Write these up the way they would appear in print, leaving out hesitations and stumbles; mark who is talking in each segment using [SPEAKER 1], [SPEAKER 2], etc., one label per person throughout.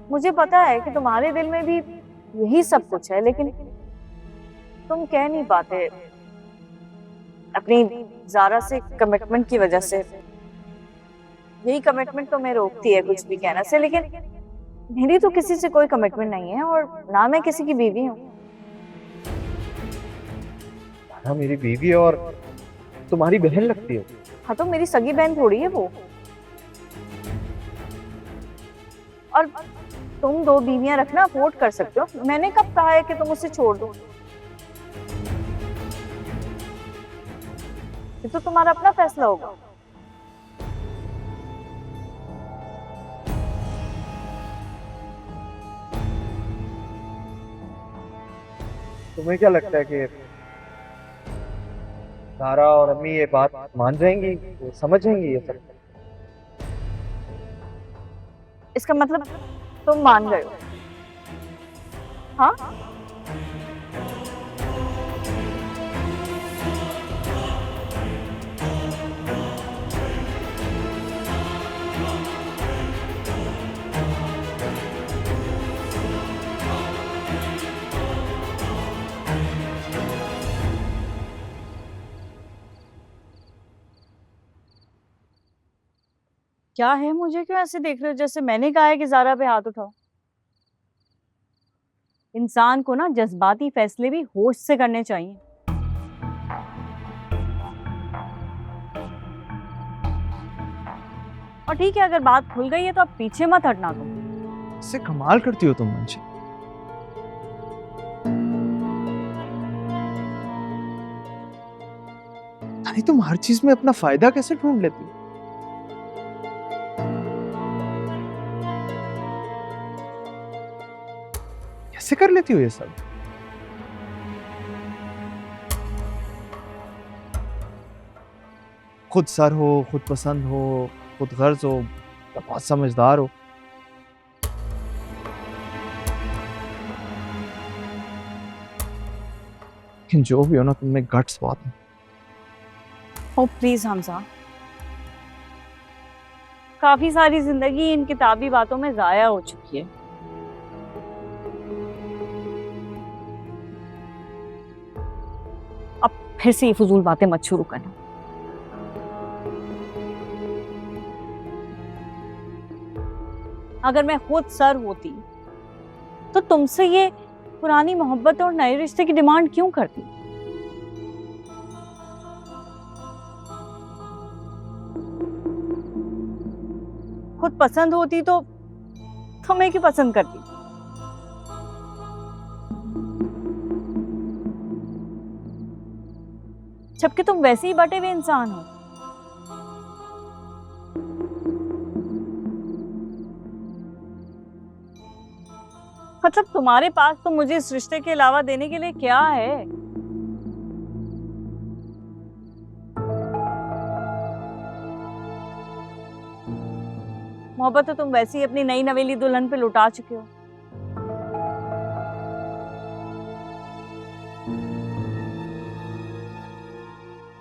[SPEAKER 1] मुझे पता है कि तुम्हारे दिल में भी यही सब कुछ है, लेकिन तुम कह नहीं पाते अपनी जारा से कमिटमेंट की वजह से। यही कमिटमेंट तो मैं रोकती है कुछ भी कहने से, लेकिन मेरी तो किसी से कोई कमिटमेंट नहीं है और ना मैं किसी की बीवी हूँ।
[SPEAKER 2] हाँ, मेरी बीवी है और तुम्हारी बहन लगती हो।
[SPEAKER 1] हाँ तो मेरी सगी बहन थोड़ी है वो। और तुम दो बीवियां रखना अफोर्ड कर सकते हो, मैंने कब कहा है कि तुम उसे छोड़ दो। ये तो तुम्हारा अपना फैसला होगा।
[SPEAKER 2] तुम्हें क्या लगता है कि सारा और अम्मी ये बात मान जाएंगी, वो समझेंगी ये सब?
[SPEAKER 1] इसका मतलब तुम मान गए हो? हाँ। क्या है, मुझे क्यों ऐसे देख रहे हो जैसे मैंने कहा है कि ज़ारा पे हाथ उठाओ? इंसान को ना जज्बाती फैसले भी होश से करने चाहिए। और ठीक है, अगर बात खुल गई है तो अब पीछे मत हटना तुम।
[SPEAKER 2] इससे कमाल करती हो तुम मुंशी। नहीं, तुम हर चीज में अपना फायदा कैसे ढूंढ लेती हो? कैसे कर लेती हो ये सब? खुद सर हो, खुद पसंद हो, खुद गर्ज हो, तो बहुत समझदार हो। लेकिन जो भी हो ना, तुम में गट्स बहुत है।
[SPEAKER 1] ओ प्लीज हमजा, काफी सारी जिंदगी इन किताबी बातों में जाया हो चुकी है। अब फिर से ये फजूल बातें मत शुरू करना। अगर मैं खुद सर होती तो तुमसे ये पुरानी मोहब्बत और नए रिश्ते की डिमांड क्यों करती? खुद पसंद होती तो तुम्हें क्यों पसंद करती? जबकि तुम वैसे ही बटे हुए इंसान हो। मतलब तुम्हारे पास तो मुझे इस रिश्ते के अलावा देने के लिए क्या है? मोहब्बत तो तुम वैसे ही अपनी नई नवेली दुल्हन पे लुटा चुके हो।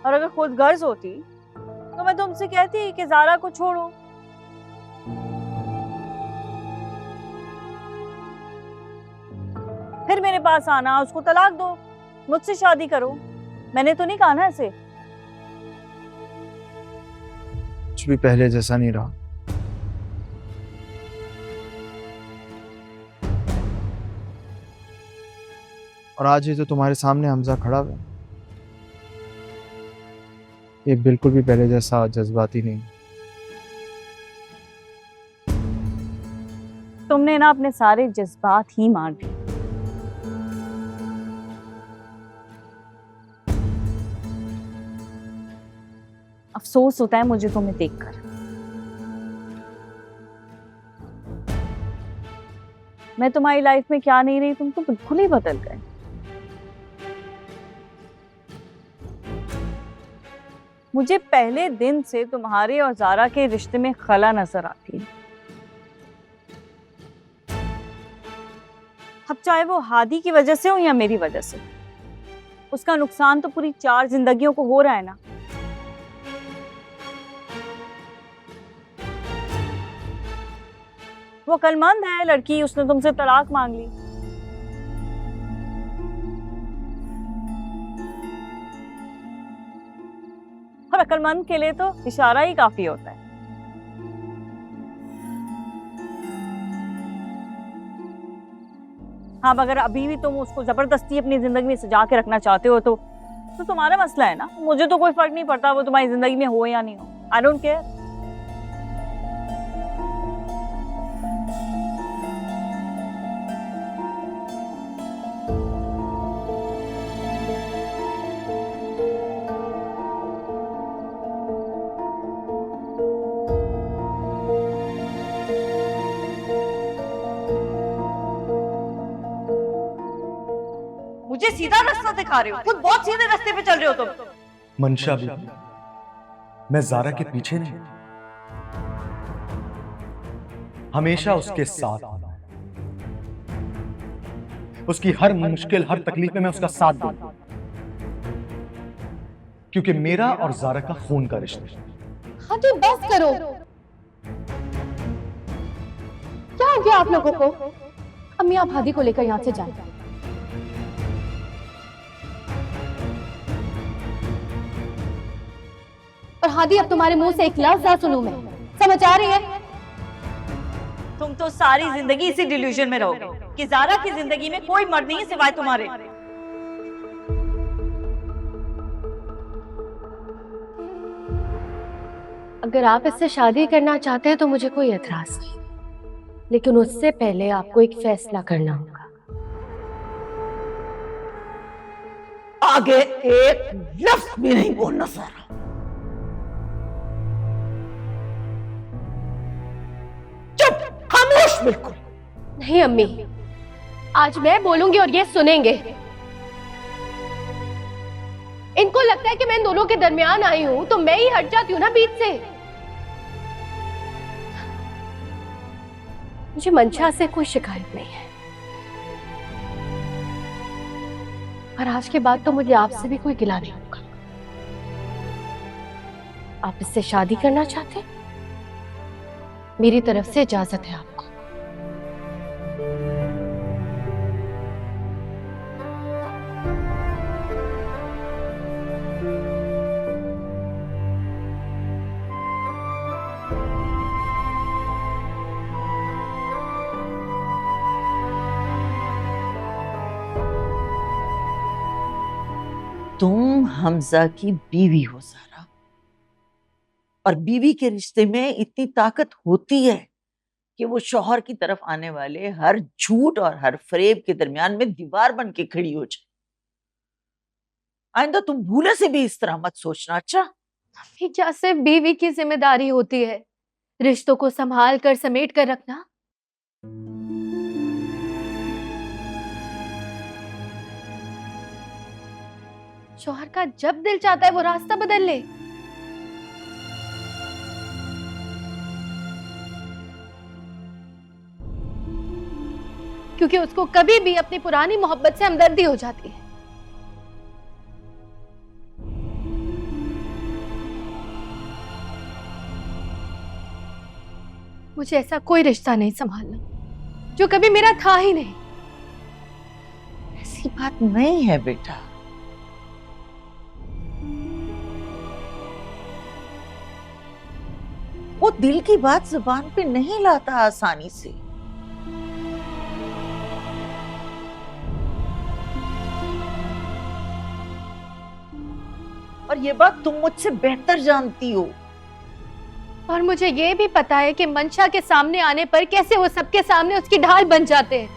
[SPEAKER 1] और अगर खुद गर्ज होती तो मैं तुमसे कहती कि ज़ारा को छोड़ो। फिर मेरे पास आना, उसको तलाक दो, मुझसे शादी करो। मैंने तो नहीं कहा ना ऐसे।
[SPEAKER 2] कुछ भी पहले जैसा नहीं रहा। और आज ये जो तुम्हारे सामने हमजा खड़ा है, ये बिल्कुल भी पहले जैसा जज्बाती नहीं।
[SPEAKER 1] तुमने ना अपने सारे जज्बात ही मार दिए। अफसोस होता है मुझे तुम्हें देखकर। मैं तुम्हारी लाइफ में क्या नहीं रही, तुम तो बिल्कुल ही बदल गए। मुझे पहले दिन से तुम्हारे और ज़ारा के रिश्ते में खला नजर आती है। अब चाहे वो हादी की वजह से हो या मेरी वजह से, उसका नुकसान तो पूरी 4 जिंदगियों को हो रहा है ना। वो अक्लमंद है लड़की, उसने तुमसे तलाक मांग ली। और अक्लमंद के लिए तो इशारा ही काफी होता है। हाँ, मगर अभी भी तुम उसको जबरदस्ती अपनी जिंदगी में सजा के रखना चाहते हो तो तुम्हारा मसला है ना। मुझे तो कोई फर्क नहीं पड़ता वो तुम्हारी जिंदगी में हो या नहीं हो। I don't care. मुझे सीधा रास्ता दिखा रहे हो, खुद बहुत सीधे रास्ते पे चल रहे हो तुम।
[SPEAKER 3] मंशा भी, मैं ज़ारा के पीछे नहीं, हमेशा उसके साथ, उसकी हर मुश्किल हर तकलीफ में मैं उसका साथ दूंगा, क्योंकि मेरा और ज़ारा का खून का रिश्ता है।
[SPEAKER 4] हाँ जी, बस करो। क्या हो गया आप लोगों को? अम्मी, आप हादी को लेकर यहाँ से जाएं। और हादी, अब तुम्हारे मुंह से एक लफ्ज़ ना सुनूं मैं, समझ आ रही है?
[SPEAKER 1] तुम तो सारी जिंदगी इसी डिल्यूजन में रहोगे कि ज़ारा की जिंदगी में कोई मर्द नहीं है सिवाय तुम्हारे।
[SPEAKER 4] अगर आप इससे शादी करना चाहते हैं तो मुझे कोई एतराज नहीं, लेकिन उससे पहले आपको एक फैसला करना होगा।
[SPEAKER 5] आगे एक लफ्ज भी नहीं बोलना सारा। चुप, खामोश बिल्कुल।
[SPEAKER 4] नहीं अम्मी, आज मैं बोलूंगी और ये सुनेंगे। इनको लगता है कि मैं इन दोनों के दरमियान आई हूं तो मैं ही हट जाती हूँ ना बीच से। मुझे मंशा से कोई शिकायत नहीं है, और आज के बाद तो मुझे आपसे भी कोई गिला नहीं होगा। आप इससे शादी करना चाहते हैं? मेरी तरफ से इजाजत है आपको।
[SPEAKER 5] तुम हमजा की बीवी हो सारा, और बीवी के रिश्ते में इतनी ताकत होती है कि वो शौहर की तरफ आने वाले हर झूठ और हर फरेब के दरमियान में दीवार बन के खड़ी हो जाए। आइंदा तुम भूले से भी इस तरह मत सोचना। अच्छा,
[SPEAKER 4] ये क्या सिर्फ बीवी की जिम्मेदारी होती है रिश्तों को संभाल कर समेट कर रखना? शौहर का जब दिल चाहता है वो रास्ता बदल ले। क्योंकि उसको कभी भी अपनी पुरानी मोहब्बत से हमदर्दी हो जाती है। मुझे ऐसा कोई रिश्ता नहीं संभालना जो कभी मेरा था ही नहीं।
[SPEAKER 5] ऐसी बात नहीं है बेटा। वो दिल की बात जुबान पे नहीं लाता आसानी से। और ये बात तुम मुझसे बेहतर जानती हो।
[SPEAKER 4] और मुझे ये भी पता है कि मंशा के सामने आने पर कैसे वो सबके सामने उसकी ढाल बन जाते हैं।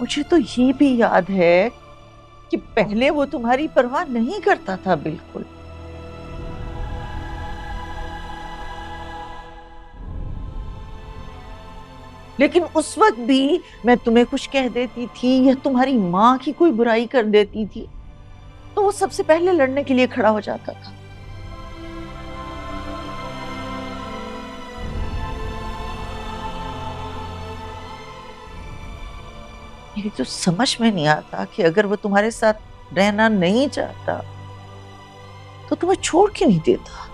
[SPEAKER 5] मुझे तो ये भी याद है कि पहले वो तुम्हारी परवाह नहीं करता था बिल्कुल। लेकिन उस वक्त भी मैं तुम्हें कुछ कह देती थी या तुम्हारी माँ की कोई बुराई कर देती थी तो वो सबसे पहले लड़ने के लिए खड़ा हो जाता था। मेरी तो समझ में नहीं आता कि अगर वो तुम्हारे साथ रहना नहीं चाहता तो तुम्हें छोड़ के नहीं देता।